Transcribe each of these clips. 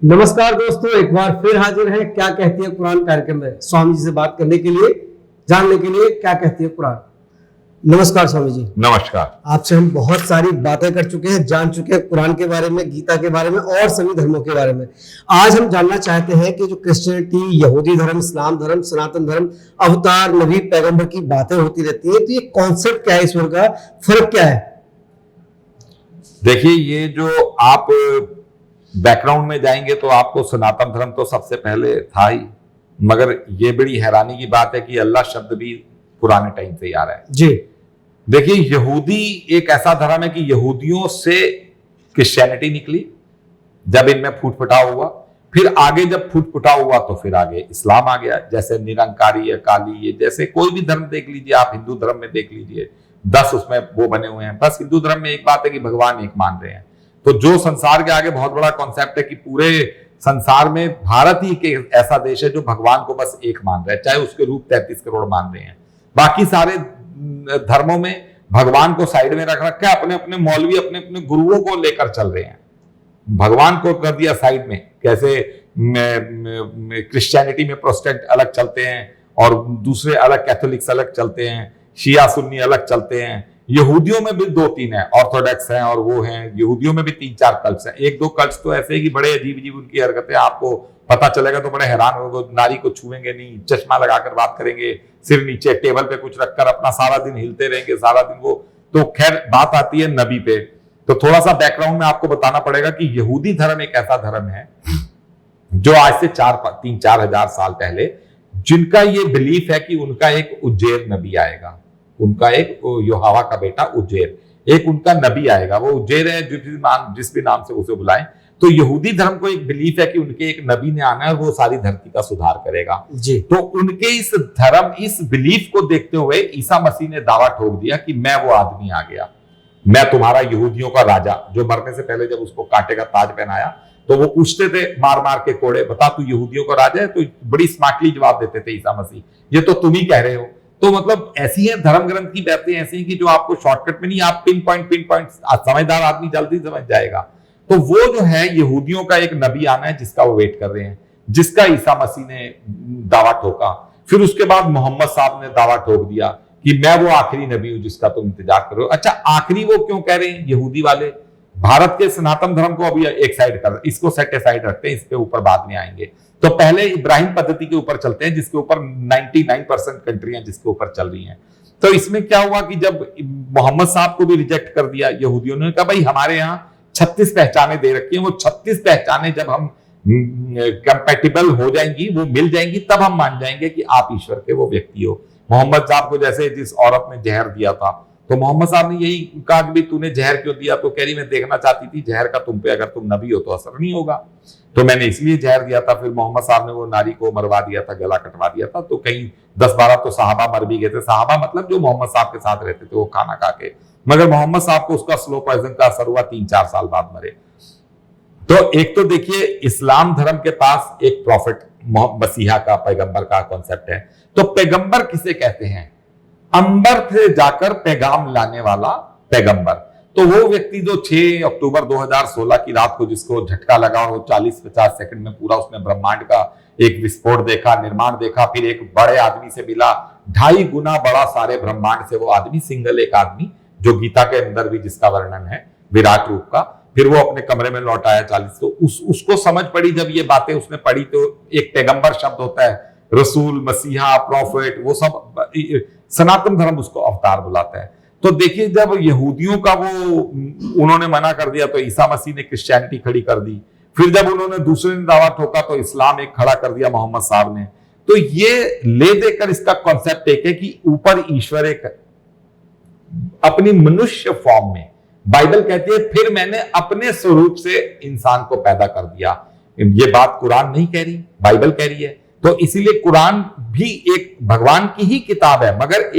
नमस्कार दोस्तों, एक बार फिर हाजिर है क्या कहती है कुरान कार्यक्रम में स्वामी जी से बात करने के लिए, जानने के लिए क्या कहती है कुरान। नमस्कार स्वामी जी। नमस्कार। आपसे हम बहुत सारी बातें कर चुके हैं, जान चुके हैं कुरान के बारे में, गीता के बारे में और सभी धर्मों के बारे में। आज हम जानना चाहते हैं कि जो क्रिश्चियनिटी, यहूदी धर्म, इस्लाम धर्म, सनातन धर्म, अवतार, नबी, पैगंबर की बातें होती रहती है, तो ये कॉन्सेप्ट क्या है, इसमें का फर्क क्या है? देखिए, ये जो आप बैकग्राउंड में जाएंगे तो आपको सनातन धर्म तो सबसे पहले था ही, मगर ये बड़ी हैरानी की बात है कि अल्लाह शब्द भी पुराने टाइम से ही आ रहा है जी। देखिए, यहूदी एक ऐसा धर्म है कि यहूदियों से क्रिश्चियनिटी निकली, जब इनमें फूट फुटाव हुआ, फिर आगे जब फूट फुटाव हुआ तो फिर आगे इस्लाम आ गया। जैसे निरंकारी, अकाली, ये जैसे कोई भी धर्म देख लीजिए आप, हिंदू धर्म में देख लीजिए, 10 उसमें वो बने हुए हैं। बस हिंदू धर्म में एक बात है कि भगवान एक मान रहे हैं। तो जो संसार के आगे बहुत बड़ा कॉन्सेप्ट है कि पूरे संसार में भारत ही के ऐसा देश है जो भगवान को बस एक मान रहा है, चाहे उसके रूप 33 करोड़ मान रहे हैं। बाकी सारे धर्मों में भगवान को साइड में रख रखा है, अपने अपने मौलवी अपने अपने गुरुओं को लेकर चल रहे हैं, भगवान को कर दिया साइड में। कैसे क्रिश्चियनिटी में प्रोटेस्टेंट अलग चलते हैं और दूसरे अलग, कैथोलिक्स अलग चलते हैं, शिया सुन्नी अलग चलते हैं। यहूदियों में भी 2-3 हैं, ऑर्थोडॉक्स हैं और वो हैं, यहूदियों में भी 3-4 कल्ट्स हैं। 1-2 कल्ट्स तो ऐसे ही कि बड़े अजीब अजीब उनकी हरकतें, आपको पता चलेगा तो बड़े हैरान होगे। नारी को छुएंगे नहीं, चश्मा लगाकर बात करेंगे, सिर नीचे टेबल पे कुछ रखकर अपना सारा दिन हिलते रहेंगे, सारा दिन वो। तो खैर, बात आती है नबी पे, तो थोड़ा सा बैकग्राउंड में आपको बताना पड़ेगा कि यहूदी धर्म एक ऐसा धर्म है जो आज से 3-4 हजार साल पहले, जिनका ये बिलीफ है कि उनका एक उज्जैर नबी आएगा, उनका एक योहावा का बेटा उज्जैर, एक उनका नबी आएगा। वो उज्जैर है, जिस भी नाम से उसे बुलाएं। तो यहूदी धर्म को एक बिलीफ है कि उनके एक नबी ने आना है और वो सारी धरती का सुधार करेगा जी। तो उनके इस धर्म, इस बिलीफ को देखते हुए ईसा मसीह ने दावा ठोक दिया कि मैं वो आदमी आ गया, मैं तुम्हारा यहूदियों का राजा। जो मरने से पहले जब उसको कांटे का ताज पहनाया तो वो पूछते थे मार मार के कोड़े, बता तू यहूदियों का राजा है? तो बड़ी स्मार्टली जवाब देते थे ईसा मसीह, ये तो तुम ही कह रहे हो। तो मतलब ऐसी है धर्म ग्रंथ की बातें, ऐसी हैं कि जो आपको शॉर्टकट में नहीं, आप पिन पॉइंट समझदार आदमी जल्दी समझ जाएगा। तो वो जो है, यहूदियों का एक नबी आना है जिसका वो वेट कर रहे हैं, जिसका ईसा मसीह ने दावा ठोका। फिर उसके बाद मोहम्मद साहब ने दावा ठोक दिया कि मैं वो आखिरी नबी हूं जिसका तुम इंतजार कर रहे हो। अच्छा, आखिरी वो क्यों कह रहे हैं यहूदी वाले? भारत के सनातन धर्म को अभी एक साइड कर, इसको सेट असाइड रखते हैं, इस पे ऊपर बाद में आएंगे। तो पहले इब्राहिम पद्धति के ऊपर चलते हैं, जिसके ऊपर 99% कंट्रियां जिसके ऊपर चल रही हैं। तो इसमें क्या हुआ कि जब मोहम्मद साहब को भी रिजेक्ट कर दिया यहूदियों ने, कहा भाई हमारे यहाँ 36 पहचाने दे रखी हैं, वो 36 पहचाने जब हम कंपैटिबल हो जाएंगी, वो मिल जाएंगी, तब हम मान जाएंगे कि आप ईश्वर के वो व्यक्ति हो। मोहम्मद साहब को जैसे जिस औरत ने जहर दिया था, तो मोहम्मद साहब ने यही कहा कि तूने जहर क्यों दिया? तो कह रही मैं देखना चाहती थी जहर का तुम पे, अगर तुम नबी हो तो असर नहीं होगा, तो मैंने इसलिए जहर दिया था। फिर मोहम्मद साहब ने वो नारी को मरवा दिया था, गला कटवा दिया था। तो कहीं 10-12 तो सहाबा मर भी गए थे। सहाबा मतलब जो मोहम्मद साहब के साथ रहते थे, वो खाना खा के, मगर मोहम्मद साहब को उसका स्लो पॉइजन का असर हुआ, 3-4 साल बाद मरे। तो एक तो देखिए, इस्लाम धर्म के पास एक प्रॉफिट मसीहा का, पैगंबर का कॉन्सेप्ट है। तो पैगंबर किसे कहते हैं? अंबर से जाकर पैगाम लाने वाला पैगंबर। तो वो व्यक्ति जो 6 अक्टूबर 2016 की रात को जिसको झटका लगा और वो 40-50 सेकंड में पूरा उसने ब्रह्मांड का एक विस्फोट देखा, निर्माण देखा, फिर एक बड़े आदमी से मिला, 2.5 गुना बड़ा सारे ब्रह्मांड से वो आदमी, सिंगल एक आदमी, जो गीता के अंदर भी जिसका वर्णन है विराट रूप का। फिर वो अपने कमरे में लौट आया 40। तो उसको समझ पड़ी, जब ये बातें उसने पढ़ी, तो एक पैगंबर शब्द होता है, रसूल, मसीहा, प्रॉफिट, वो सब सनातन धर्म उसको अवतार बुलाता है। तो देखिए, जब यहूदियों का वो उन्होंने मना कर दिया तो ईसा मसीह ने क्रिश्चियनिटी खड़ी कर दी। फिर जब उन्होंने दूसरे ने दावा ठोका तो इस्लाम एक खड़ा कर दिया मोहम्मद साहब ने। तो ये ले देकर इसका कॉन्सेप्ट एक है कि ऊपर ईश्वर एक अपनी मनुष्य फॉर्म में, बाइबल कहती है फिर मैंने अपने स्वरूप से इंसान को पैदा कर दिया। ये बात कुरान नहीं कह रही, बाइबल कह रही है। तो इसीलिए कुरान भी एक भगवान की ही किताब है, मगर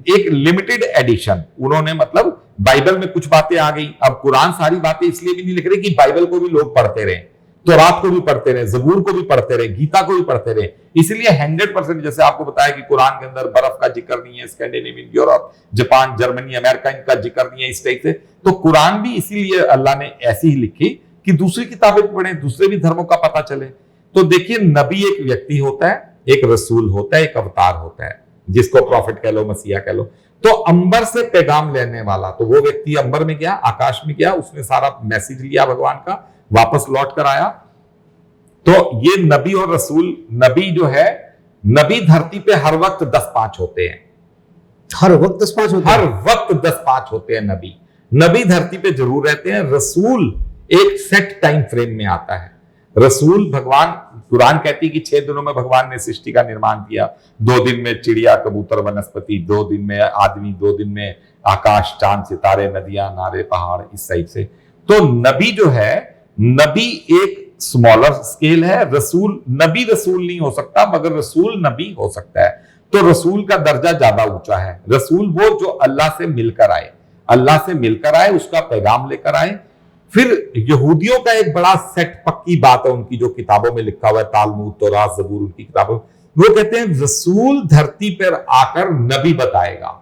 एक लिमिटेड एडिशन। उन्होंने मतलब बाइबल में कुछ बातें आ गई, अब कुरान सारी बातें इसलिए भी नहीं लिख रहे कि बाइबल को भी लोग पढ़ते रहे, तो रात को भी पढ़ते रहे, जबूर को भी पढ़ते रहे, गीता को भी पढ़ते रहे। इसलिए 100%, जैसे आपको बताया कि कुरान के अंदर बर्फ का जिक्र नहीं है, Scandinavian, Europe, Japan, Germany, America, इनका जिक्र नहीं है इस टाइप से। तो कुरान भी इसीलिए अल्लाह ने ऐसी ही लिखी कि दूसरी किताबें पढ़ें, दूसरे भी धर्मों का पता चले। तो देखिए, नबी एक व्यक्ति होता है, एक रसूल होता है, एक अवतार होता है, जिसको प्रॉफिट कह लो, मसीहा कह लो। तो अंबर से पैगाम लेने वाला, तो वो व्यक्ति अंबर में गया, आकाश में गया, उसने सारा मैसेज लिया भगवान का, वापस लौट कर आया। तो ये नबी और रसूल, नबी जो है, नबी धरती पे हर वक्त 10-5 होते हैं, हर वक्त 10-5 होते हैं, हर वक्त 10-5 होते हैं। नबी नबी धरती पे जरूर रहते हैं। रसूल एक सेट टाइम फ्रेम में आता है। रसूल भगवान, कुरान कहती है कि 6 दिनों में भगवान ने सृष्टि का निर्माण किया। 2 दिन में चिड़िया, कबूतर, वनस्पति, 2 दिन में आदमी, 2 दिन में आकाश, चांद, सितारे, नदियां, नारे, पहाड़, इस टाइप से। तो नबी जो है, नबी एक स्मॉलर स्केल है। रसूल, नबी रसूल नहीं हो सकता, मगर रसूल नबी हो सकता है। तो रसूल का दर्जा ज्यादा ऊंचा है। रसूल वो जो अल्लाह से मिलकर आए, अल्लाह से मिलकर आए, उसका पैगाम लेकर आए। फिर यहूदियों का एक बड़ा सेट, पक्की बात है उनकी, जो किताबों में लिखा हुआ है, तालमूद, तौरात, ज़बूर, उनकी किताबों, वो कहते हैं रसूल धरती पर आकर नबी बताएगा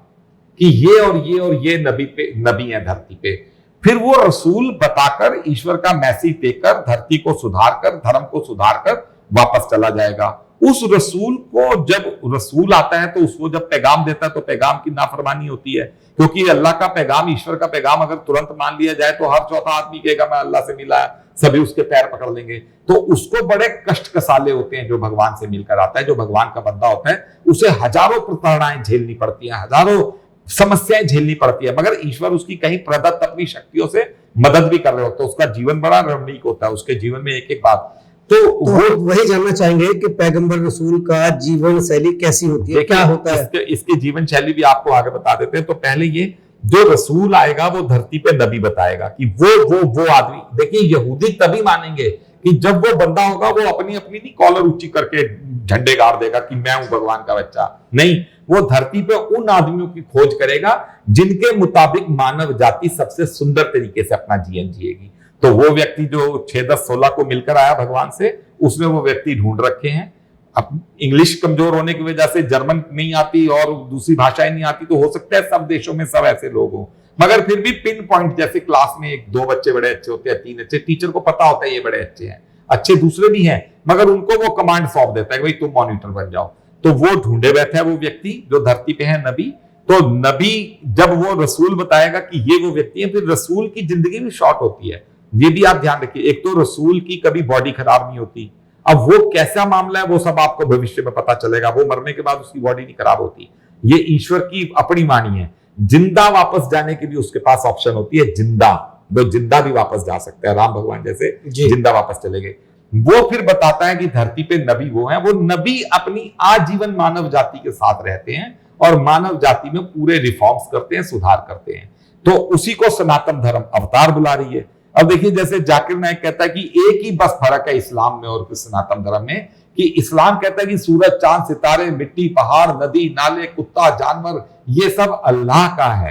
कि ये और ये और ये नबी है धरती पे। फिर वो रसूल बताकर, ईश्वर का मैसेज देकर, धरती को सुधार कर, धर्म को सुधार कर वापस चला जाएगा। उस रसूल को, जब रसूल आता है तो उसको जब पैगाम देता है तो पैगाम की नाफरमानी होती है, क्योंकि अल्लाह का पैगाम, ईश्वर का पैगाम अगर तुरंत मान लिया जाए तो हर चौथा आदमी कहेगा मैं अल्लाह से मिला है, सभी उसके पैर पकड़ लेंगे। तो उसको बड़े कष्ट कसाले होते हैं जो भगवान से मिलकर आता है, जो भगवान का बंदा होता है, उसे हजारों प्रताड़नाएं झेलनी पड़ती हैं, हजारों समस्याएं झेलनी पड़ती है, मगर ईश्वर उसकी कहीं प्रदत्त अपनी शक्तियों से मदद भी कर रहे होते हैं। उसका जीवन बड़ा रमणीक होता है, उसके जीवन में एक एक बात। तो वो वही जानना चाहेंगे कि पैगंबर रसूल का जीवन शैली कैसी होती है, क्या होता है? इसकी जीवन शैली भी आपको आगे बता देते हैं। तो पहले ये जो रसूल आएगा वो धरती पे नबी बताएगा कि वो आदमी, देखिए यहूदी तभी मानेंगे कि जब वो बंदा होगा, वो अपनी अपनी नहीं कॉलर ऊंची करके झंडे गाड़ देगा कि मैं हूं भगवान का बच्चा। नहीं, वो धरती पे उन आदमियों की खोज करेगा जिनके मुताबिक मानव जाति सबसे सुंदर तरीके से अपना जीवन जिएगी। तो वो व्यक्ति जो 6, 10, 16 को मिलकर आया भगवान से, उसने वो व्यक्ति ढूंढ रखे हैं। अब इंग्लिश कमजोर होने की वजह से, जर्मन नहीं आती और दूसरी भाषाएं नहीं आती, तो हो सकता है सब देशों में सब ऐसे लोग हों, मगर फिर भी पिन पॉइंट, जैसे क्लास में 1-2 बच्चे बड़े अच्छे होते हैं, 3 अच्छे, टीचर को पता होता है ये बड़े अच्छे हैं, अच्छे दूसरे भी हैं, मगर उनको वो कमांड सौंप देता है कि भाई तुम मॉनिटर बन जाओ। तो वो ढूंढे बैठे है वो व्यक्ति जो धरती पे है, नबी। तो नबी जब वो रसूल बताएगा कि ये वो व्यक्ति है, फिर रसूल की जिंदगी भी शॉर्ट होती है, ये भी आप ध्यान रखिए। एक तो रसूल की कभी बॉडी खराब नहीं होती। अब वो कैसा मामला है वो सब आपको भविष्य में पता चलेगा, वो मरने के बाद उसकी बॉडी नहीं खराब होती, ये ईश्वर की अपनी वाणी है। जिंदा वापस जाने की भी उसके पास ऑप्शन होती है, जिंदा, वो जिंदा भी वापस जा सकते हैं, राम भगवान जैसे जिंदा वापस चले गए। वो फिर बताता है कि धरती पे नबी वो है, वो नबी अपनी आजीवन मानव जाति के साथ रहते हैं और मानव जाति में पूरे रिफॉर्म्स करते हैं, सुधार करते हैं। तो उसी को सनातन धर्म अवतार बुला रही है। अब देखिए, जैसे जाकिर नायक कहता है कि एक ही बस फर्क है इस्लाम में और सनातन धर्म में, कि इस्लाम कहता है कि सूरज, चांद, सितारे, मिट्टी, पहाड़, नदी, नाले, कुत्ता, जानवर, ये सब अल्लाह का है,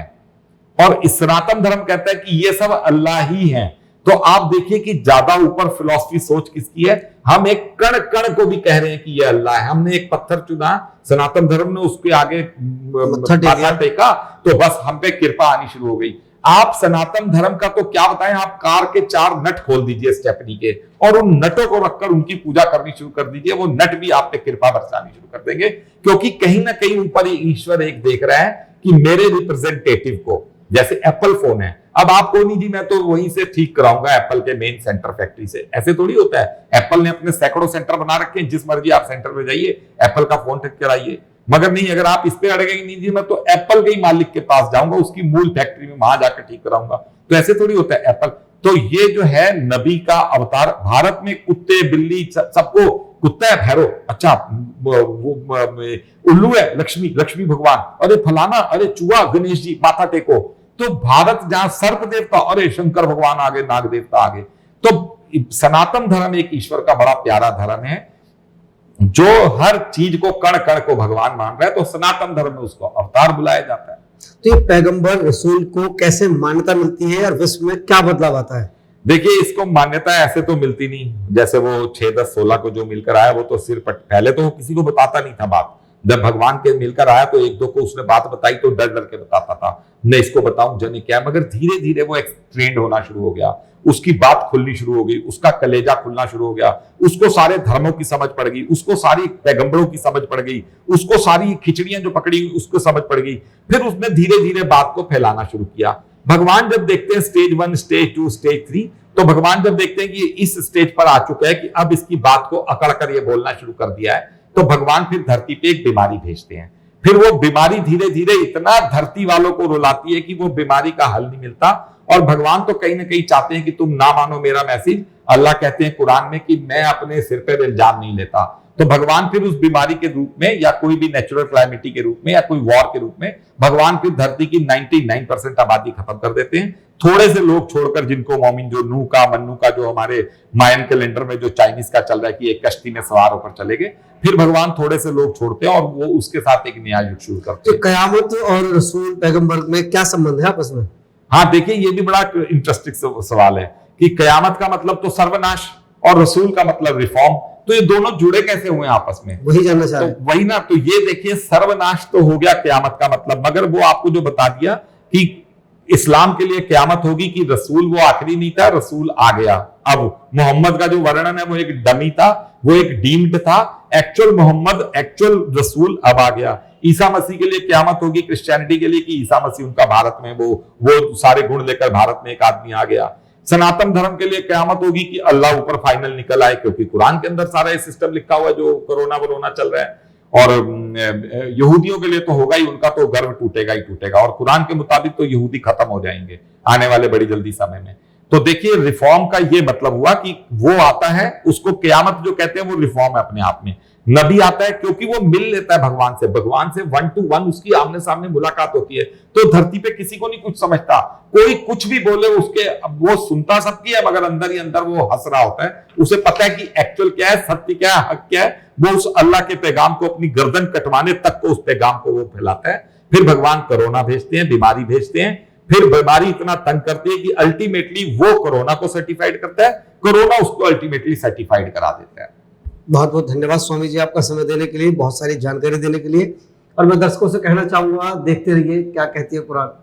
और सनातन धर्म कहता है कि ये सब अल्लाह ही है। तो आप देखिए कि ज्यादा ऊपर फिलॉसफी सोच किसकी है। हम एक कण कण को भी कह रहे हैं कि ये अल्लाह है। हमने एक पत्थर चुना, सनातन धर्म ने उसके आगे माथा टेका, तो बस हम पे कृपा आनी शुरू हो गई। आप सनातन धर्म का तो क्या बताएं, आप कार के 4 नट खोल दीजिए स्टेपनी के, और उन नटों को रखकर उनकी पूजा करनी शुरू कर दीजिए, वो नट भी आप पे कृपा बरसानी शुरू कर देंगे, क्योंकि कहीं ना कहीं ऊपर ईश्वर एक देख रहा है कि मेरे रिप्रेजेंटेटिव को, जैसे एप्पल फोन है, अब आपको नहीं जी मैं तो वहीं से ठीक कराऊंगा एप्पल के मेन सेंटर फैक्ट्री से, ऐसे थोड़ी होता है। एप्पल ने अपने सैकड़ों सेंटर बना रखे हैं, जिस मर्जी आप सेंटर में जाइए एप्पल का फोन ठीक कराइए, मगर नहीं, अगर आप इस पे अड़ेंगे नहीं जी मैं तो एप्पल के ही मालिक के पास जाऊंगा, उसकी मूल फैक्ट्री में वहां जाकर ठीक कराऊंगा, तो ऐसे थोड़ी होता है एप्पल। तो ये जो है नबी का अवतार, भारत में कुत्ते, बिल्ली, सबको, कुत्ता है भैरव, अच्छा उल्लू है लक्ष्मी भगवान, अरे फलाना, अरे चूहा, गणेश जी माथा टेको। तो भारत जहां सर्प देवता, अरे शंकर भगवान आगे, नाग देवता आगे। तो सनातन धर्म एक ईश्वर का बड़ा प्यारा धर्म है जो हर चीज को, कण कण को भगवान मान रहा है, तो सनातन धर्म में उसको अवतार बुलाया जाता है। तो ये पैगंबर रसूल को कैसे मान्यता मिलती है और विश्व में क्या बदलाव आता है? देखिए, इसको मान्यता ऐसे तो मिलती नहीं, जैसे वो 6, 10, 16 को जो मिलकर आया, वो तो सिर्फ पहले तो वो किसी को बताता नहीं था बात, जब भगवान के मिलकर आया तो एक दो को उसने बात बताई तो डर डर के बताता था, मैं इसको बताऊं जाने क्या, मगर धीरे धीरे वो ट्रेंड होना शुरू हो गया, उसकी बात खुलनी शुरू हो गई, उसका कलेजा खुलना शुरू हो गया, उसको सारे धर्मों की समझ पड़ गई, उसको सारी पैगंबरों की समझ पड़ गई, उसको सारी खिचड़ियां जो पकड़ी उसको समझ पड़ गई। फिर उसने धीरे धीरे बात को फैलाना शुरू किया। भगवान जब देखते हैं स्टेज 1, स्टेज 2, स्टेज 3, तो भगवान जब देखते हैं कि इस स्टेज पर आ चुका है कि अब इसकी बात को अकड़ कर ये बोलना शुरू कर दिया है, तो भगवान फिर धरती पे एक बीमारी भेजते हैं। फिर वो बीमारी धीरे धीरे इतना धरती वालों को रुलाती है कि वो बीमारी का हल नहीं मिलता, और भगवान तो कहीं ना कहीं चाहते हैं कि तुम ना मानो मेरा मैसेज। अल्लाह कहते हैं कुरान में कि मैं अपने सिर पर इल्जाम नहीं लेता। तो भगवान फिर उस बीमारी के रूप में या कोई भी नेचुरल क्लाइमिटी के रूप में या कोई वॉर के रूप में भगवान फिर धरती की 99% आबादी खत्म कर देते हैं, थोड़े से लोग छोड़कर जिनको मोमिन, जो नू का मन्नू का जो हमारे मायन कैलेंडर में जो चाइनीज का चल रहा है कि एक कश्ती में सवार होकर चले गए, फिर भगवान थोड़े से लोग छोड़ते हैं और वो उसके साथ एक नया युग शुरू करते हैं। तो कयामत और रसूल पैगंबर में क्या संबंध है आपस में? हाँ देखिए, ये भी बड़ा इंटरेस्टिंग सवाल है कि कयामत का मतलब तो सर्वनाश और रसूल का मतलब रिफॉर्म, तो ये दोनों जुड़े कैसे हुए आपस में? वही जानना चाह रहे हैं। तो वही ना, तो ये देखिए सर्वनाश तो हो गया कयामत का मतलब, मगर वो आपको जो बता दिया कि इस्लाम के लिए कयामत होगी कि रसूल वो आखिरी नहीं था, रसूल आ गया। अब मोहम्मद का जो वर्णन है वो एक डमी था, वो एक डीम्ड था, एक्चुअल मोहम्मद, एक्चुअल रसूल अब आ गया। ईसा मसीह के लिए कयामत होगी क्रिश्चियनिटी के लिए कि ईसा मसीह उनका भारत में वो सारे गुण लेकर भारत में एक आदमी आ गया। सनातन धर्म के लिए कयामत होगी कि अल्लाह ऊपर फाइनल निकल आए, क्योंकि कुरान के अंदर सारा ये सिस्टम लिखा हुआ है जो कोरोना चल रहा है। और यहूदियों के लिए तो होगा ही, उनका तो गर्व टूटेगा ही टूटेगा, और कुरान के मुताबिक तो यहूदी खत्म हो जाएंगे आने वाले बड़ी जल्दी समय में। तो देखिए रिफॉर्म का ये मतलब हुआ कि वो आता है, उसको कयामत जो कहते हैं वो रिफॉर्म है अपने आप में। नबी आता है क्योंकि वो मिल लेता है भगवान से 1 to 1 उसकी आमने सामने मुलाकात होती है। तो धरती पे किसी को नहीं कुछ समझता, कोई कुछ भी बोले उसके, वो सुनता सबकी है मगर अंदर ही अंदर वो हंस रहा होता है। उसे पता है कि एक्चुअल क्या है, सत्य क्या है, हक क्या है। वो उस अल्लाह के पैगाम को अपनी गर्दन कटवाने तक को उस पैगाम को वो फैलाता है। फिर भगवान कोरोना भेजते हैं, बीमारी भेजते हैं, फिर बीमारी इतना तंग करती है कि अल्टीमेटली वो कोरोना को सर्टिफाइड करता है, कोरोना उसको अल्टीमेटली सर्टिफाइड करा देता है। बहुत बहुत धन्यवाद स्वामी जी आपका समय देने के लिए, बहुत सारी जानकारी देने के लिए। और मैं दर्शकों से कहना चाहूंगा, देखते रहिए क्या कहती है कुरान।